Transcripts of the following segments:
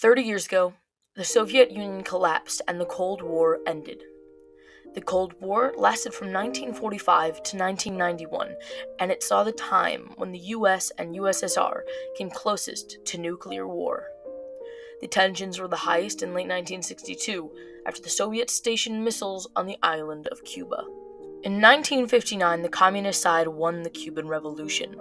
30 years ago, the Soviet Union collapsed and the Cold War ended. The Cold War lasted from 1945 to 1991, and it saw the time when the US and USSR came closest to nuclear war. The tensions were the highest in late 1962 after the Soviets stationed missiles on the island of Cuba. In 1959, the communist side won the Cuban Revolution.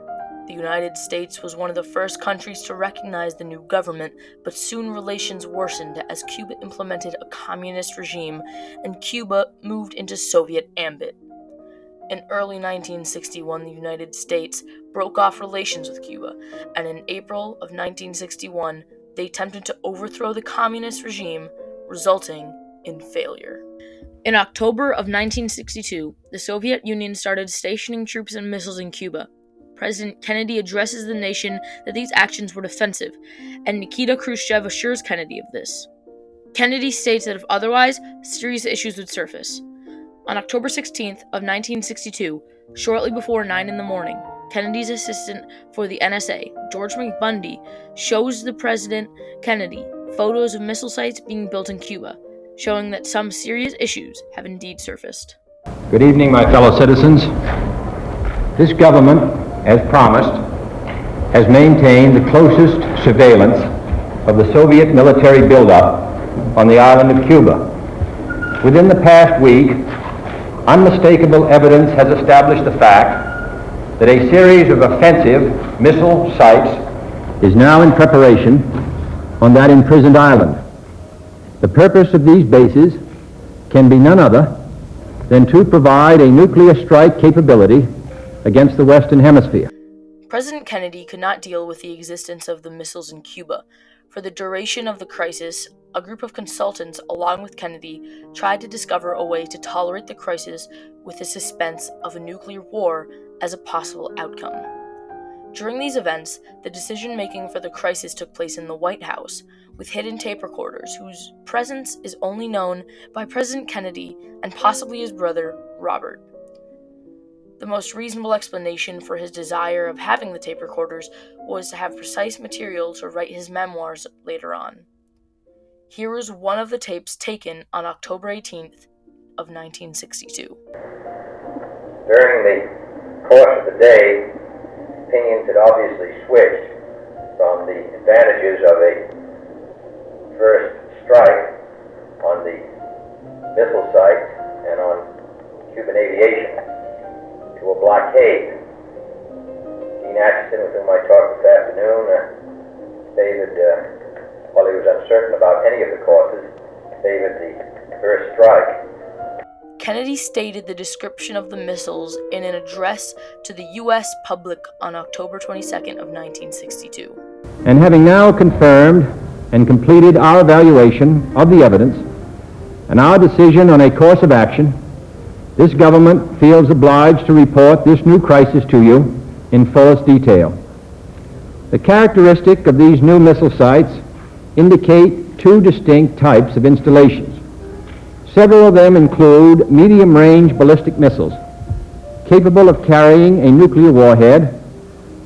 The United States was one of the first countries to recognize the new government, but soon relations worsened as Cuba implemented a communist regime and Cuba moved into Soviet ambit. In early 1961, the United States broke off relations with Cuba, and in April of 1961, they attempted to overthrow the communist regime, resulting in failure. In October of 1962, the Soviet Union started stationing troops and missiles in Cuba. President Kennedy addresses the nation that these actions were defensive, and Nikita Khrushchev assures Kennedy of this. Kennedy states that if otherwise, serious issues would surface. On October 16th of 1962, shortly before 9 in the morning, Kennedy's assistant for the NSA, George McBundy, shows the President Kennedy photos of missile sites being built in Cuba, showing that some serious issues have indeed surfaced. Good evening, my fellow citizens. This government, as promised, has maintained the closest surveillance of the Soviet military buildup on the island of Cuba. Within the past week, unmistakable evidence has established the fact that a series of offensive missile sites is now in preparation on that imprisoned island. The purpose of these bases can be none other than to provide a nuclear strike capability against the Western Hemisphere. President Kennedy could not deal with the existence of the missiles in Cuba. For the duration of the crisis, a group of consultants, along with Kennedy, tried to discover a way to tolerate the crisis with the suspense of a nuclear war as a possible outcome. During these events, the decision-making for the crisis took place in the White House, with hidden tape recorders whose presence is only known by President Kennedy and possibly his brother, Robert. The most reasonable explanation for his desire of having the tape recorders was to have precise material to write his memoirs later on. Here is one of the tapes taken on October 18th of 1962. During the course of the day, opinions had obviously switched from the advantages of a first strike on the missile sites and on Cuban aviation to a blockade. Dean Atchison, with whom I talked this afternoon, stated, while he was uncertain about any of the courses, favored the first strike. Kennedy stated the description of the missiles in an address to the U.S. public on October 22nd of 1962. And having now confirmed and completed our evaluation of the evidence and our decision on a course of action, this government feels obliged to report this new crisis to you in fullest detail. The characteristic of these new missile sites indicate two distinct types of installations. Several of them include medium-range ballistic missiles capable of carrying a nuclear warhead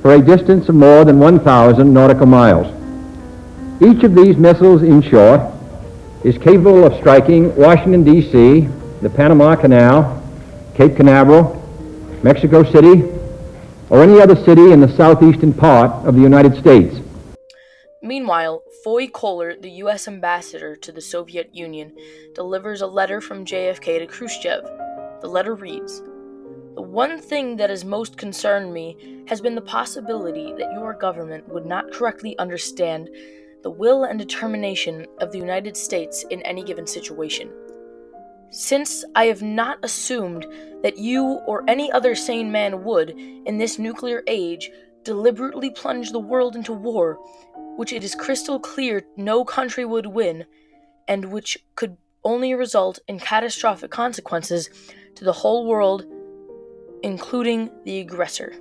for a distance of more than 1,000 nautical miles. Each of these missiles, in short, is capable of striking Washington, D.C., the Panama Canal, Cape Canaveral, Mexico City, or any other city in the southeastern part of the United States. Meanwhile, Foy Kohler, the U.S. ambassador to the Soviet Union, delivers a letter from JFK to Khrushchev. The letter reads, "The one thing that has most concerned me has been the possibility that your government would not correctly understand the will and determination of the United States in any given situation. Since I have not assumed that you or any other sane man would, in this nuclear age, deliberately plunge the world into war, which it is crystal clear no country would win, and which could only result in catastrophic consequences to the whole world, including the aggressor."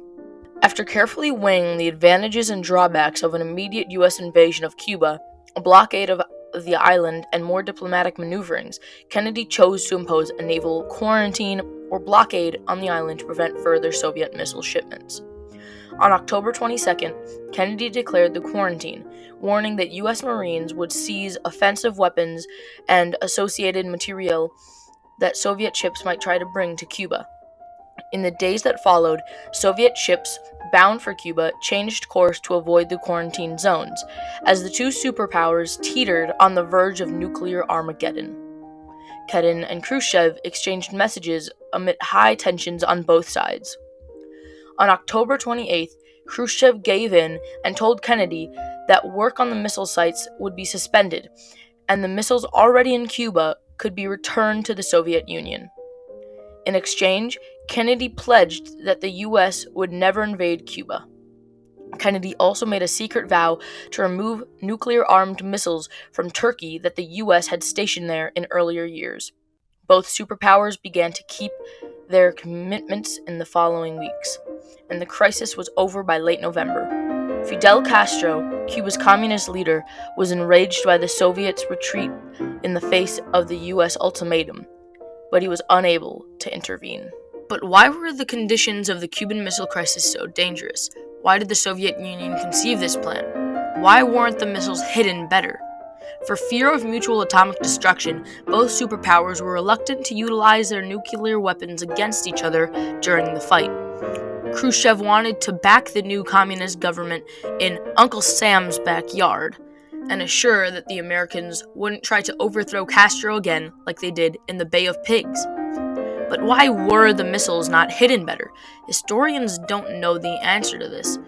After carefully weighing the advantages and drawbacks of an immediate U.S. invasion of Cuba, a blockade of the island, and more diplomatic maneuverings, Kennedy chose to impose a naval quarantine or blockade on the island to prevent further Soviet missile shipments. On October 22nd, Kennedy declared the quarantine, warning that U.S. Marines would seize offensive weapons and associated material that Soviet ships might try to bring to Cuba. In the days that followed, Soviet ships bound for Cuba changed course to avoid the quarantine zones, as the two superpowers teetered on the verge of nuclear Armageddon. Kedin and Khrushchev exchanged messages amid high tensions on both sides. On October 28th, Khrushchev gave in and told Kennedy that work on the missile sites would be suspended, and the missiles already in Cuba could be returned to the Soviet Union. In exchange, Kennedy pledged that the U.S. would never invade Cuba. Kennedy also made a secret vow to remove nuclear-armed missiles from Turkey that the U.S. had stationed there in earlier years. Both superpowers began to keep their commitments in the following weeks, and the crisis was over by late November. Fidel Castro, Cuba's communist leader, was enraged by the Soviets' retreat in the face of the U.S. ultimatum, but he was unable to intervene. But why were the conditions of the Cuban Missile Crisis so dangerous? Why did the Soviet Union conceive this plan? Why weren't the missiles hidden better? For fear of mutual atomic destruction, both superpowers were reluctant to utilize their nuclear weapons against each other during the fight. Khrushchev wanted to back the new communist government in Uncle Sam's backyard and assure that the Americans wouldn't try to overthrow Castro again like they did in the Bay of Pigs. But why were the missiles not hidden better? Historians don't know the answer to this,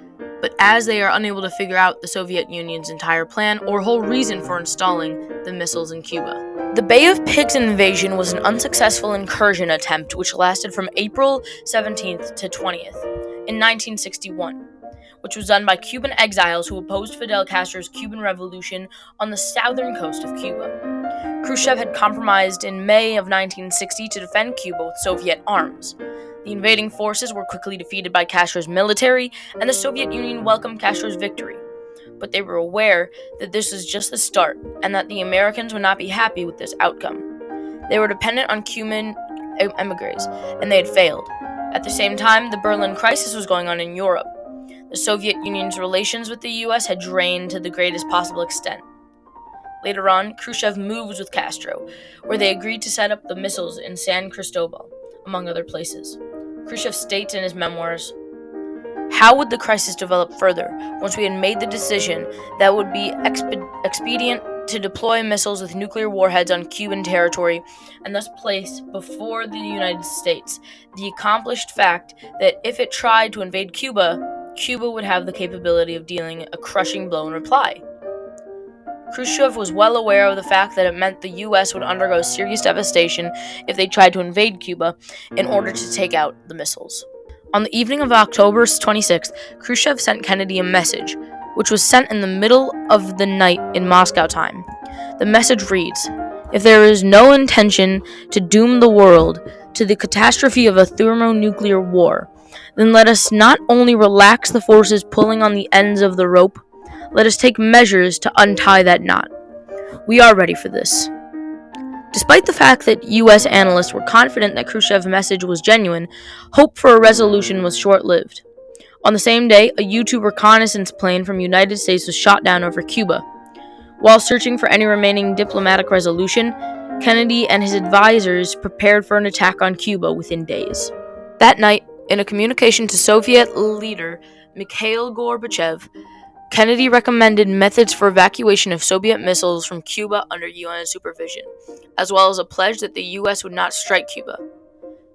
but as they are unable to figure out the Soviet Union's entire plan or whole reason for installing the missiles in Cuba. The Bay of Pigs invasion was an unsuccessful incursion attempt which lasted from April 17th to 20th in 1961, which was done by Cuban exiles who opposed Fidel Castro's Cuban Revolution on the southern coast of Cuba. Khrushchev had compromised in May of 1960 to defend Cuba with Soviet arms. The invading forces were quickly defeated by Castro's military, and the Soviet Union welcomed Castro's victory. But they were aware that this was just the start, and that the Americans would not be happy with this outcome. They were dependent on Cuban emigres, and they had failed. At the same time, the Berlin crisis was going on in Europe. The Soviet Union's relations with the U.S. had drained to the greatest possible extent. Later on, Khrushchev moved with Castro, where they agreed to set up the missiles in San Cristobal, among other places. Khrushchev states in his memoirs, "How would the crisis develop further once we had made the decision that it would be expedient to deploy missiles with nuclear warheads on Cuban territory and thus place before the United States the accomplished fact that if it tried to invade Cuba, Cuba would have the capability of dealing a crushing blow in reply?" Khrushchev was well aware of the fact that it meant the U.S. would undergo serious devastation if they tried to invade Cuba in order to take out the missiles. On the evening of October 26th, Khrushchev sent Kennedy a message, which was sent in the middle of the night in Moscow time. The message reads, "If there is no intention to doom the world to the catastrophe of a thermonuclear war, then let us not only relax the forces pulling on the ends of the rope, let us take measures to untie that knot. We are ready for this." Despite the fact that U.S. analysts were confident that Khrushchev's message was genuine, hope for a resolution was short-lived. On the same day, a U-2 reconnaissance plane from the United States was shot down over Cuba. While searching for any remaining diplomatic resolution, Kennedy and his advisors prepared for an attack on Cuba within days. That night, in a communication to Soviet leader Mikhail Gorbachev, Kennedy recommended methods for evacuation of Soviet missiles from Cuba under UN supervision, as well as a pledge that the U.S. would not strike Cuba.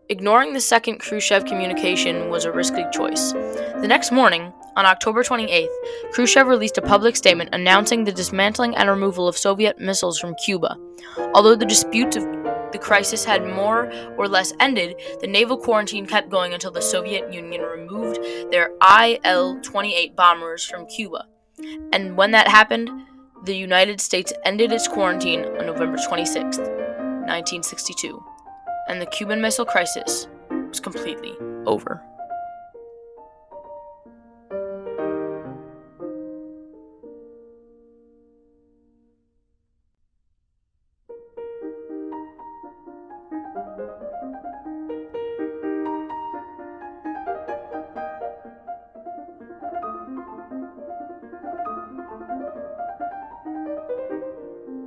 Ignoring the second Khrushchev communication was a risky choice. The next morning, on October 28th, Khrushchev released a public statement announcing the dismantling and removal of Soviet missiles from Cuba. Although the disputes of the crisis had more or less ended, the naval quarantine kept going until the Soviet Union removed their Il-28 bombers from Cuba. And when that happened, the United States ended its quarantine on November 26, 1962, and the Cuban Missile Crisis was completely over.